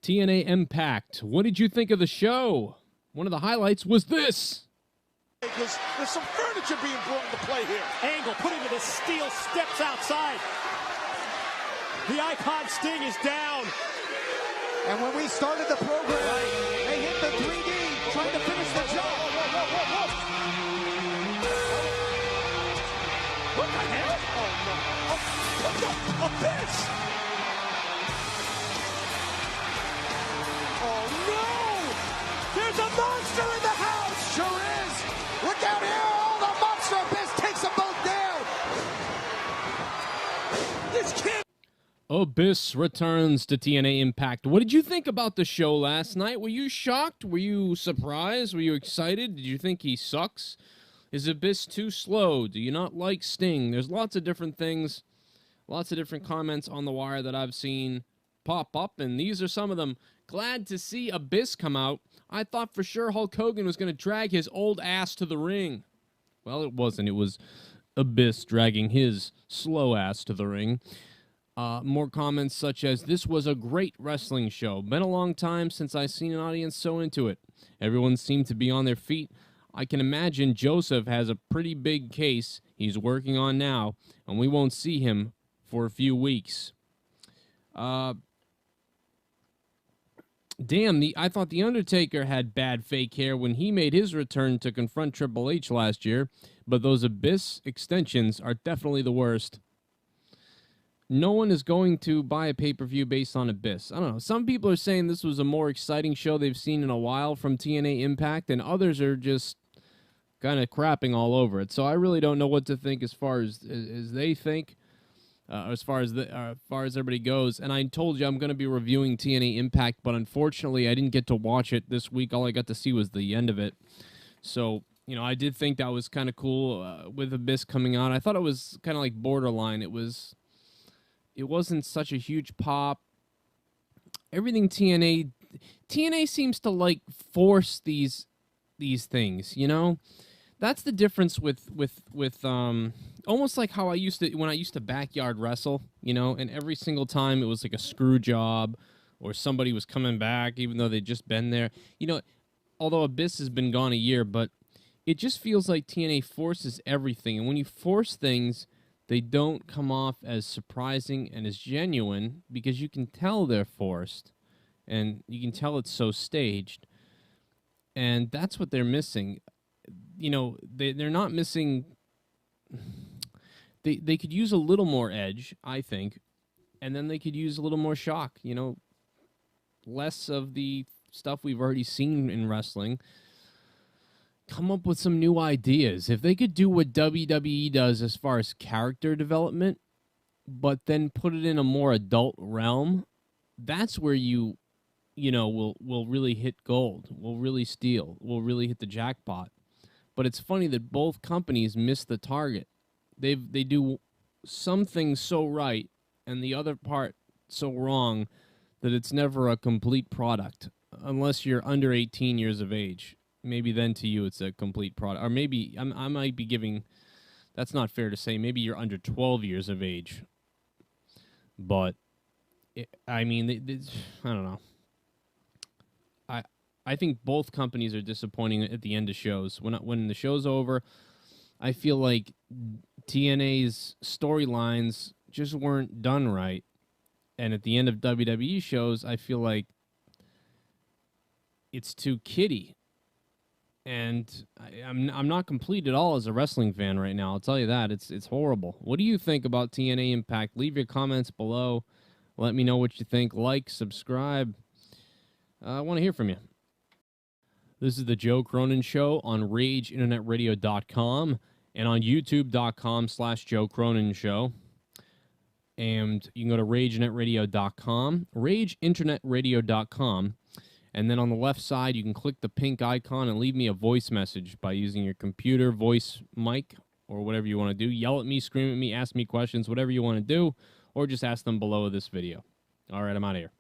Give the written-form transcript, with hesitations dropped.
TNA Impact. What did you think of the show? One of the highlights was this. Because there's some furniture being brought into play here. Angle putting to the steel steps outside. The Icon Sting is down. And when we started the program, they hit the 3D, trying to finish the job. What the hell? Oh, no. Abyss! Oh, no! There's a monster in the house! Sure is! Look out here! Oh, the monster Abyss takes them both down! This kid! Abyss returns to TNA Impact. What did you think about the show last night? Were you shocked? Were you surprised? Were you excited? Did you think he sucks? Is Abyss too slow? Do you not like Sting? There's lots of different things, lots of different comments on the wire that I've seen pop up, and these are some of them. Glad to see Abyss come out. I thought for sure Hulk Hogan was going to drag his old ass to the ring. Well, it wasn't. It was Abyss dragging his slow ass to the ring. More comments such as, this was a great wrestling show. Been a long time since I've seen an audience so into it. Everyone seemed to be on their feet. I can imagine Joseph has a pretty big case he's working on now, and we won't see him for a few weeks. Damn, I thought The Undertaker had bad fake hair when he made his return to confront Triple H last year, but those Abyss extensions are definitely the worst. No one is going to buy a pay-per-view based on Abyss. I don't know. Some people are saying this was a more exciting show they've seen in a while from TNA Impact, and others are just kind of crapping all over it. So I really don't know what to think as far as they think, as far as everybody goes. And I told you I'm going to be reviewing TNA Impact, but unfortunately I didn't get to watch it this week. All I got to see was the end of it. So, you know, I did think that was kind of cool with Abyss coming on. I thought it was kind of like borderline. It wasn't such a huge pop. Everything TNA seems to like force these things, you know? That's the difference with almost like how when I used to backyard wrestle, you know, and every single time it was like a screw job or somebody was coming back even though they'd just been there. You know, although Abyss has been gone a year, but it just feels like TNA forces everything. And when you force things, they don't come off as surprising and as genuine because you can tell they're forced and you can tell it's so staged. And that's what they're missing. You know, they're not missing... They could use a little more edge, I think, and then they could use a little more shock, you know, less of the stuff we've already seen in wrestling. Come up with some new ideas. If they could do what WWE does as far as character development, but then put it in a more adult realm, that's where you know, will really hit gold, will really steal, will really hit the jackpot. But it's funny that both companies miss the target. They do some things so right and the other part so wrong that it's never a complete product unless you're under 18 years of age. Maybe then to you it's a complete product. Or maybe I might be giving... That's not fair to say. Maybe you're under 12 years of age. But, I mean, I don't know. I think both companies are disappointing at the end of shows. When the show's over, I feel like TNA's storylines just weren't done right. And at the end of WWE shows, I feel like it's too kiddie. And I'm not complete at all as a wrestling fan right now. I'll tell you that. It's horrible. What do you think about TNA Impact? Leave your comments below. Let me know what you think. Like, subscribe. I want to hear from you. This is the Joe Cronin Show on RageInternetRadio.com and on YouTube.com/Joe Cronin Show. And you can go to RageInternetRadio.com, RageInternetRadio.com. And then on the left side, you can click the pink icon and leave me a voice message by using your computer voice mic or whatever you want to do. Yell at me, scream at me, ask me questions, whatever you want to do, or just ask them below this video. All right, I'm out of here.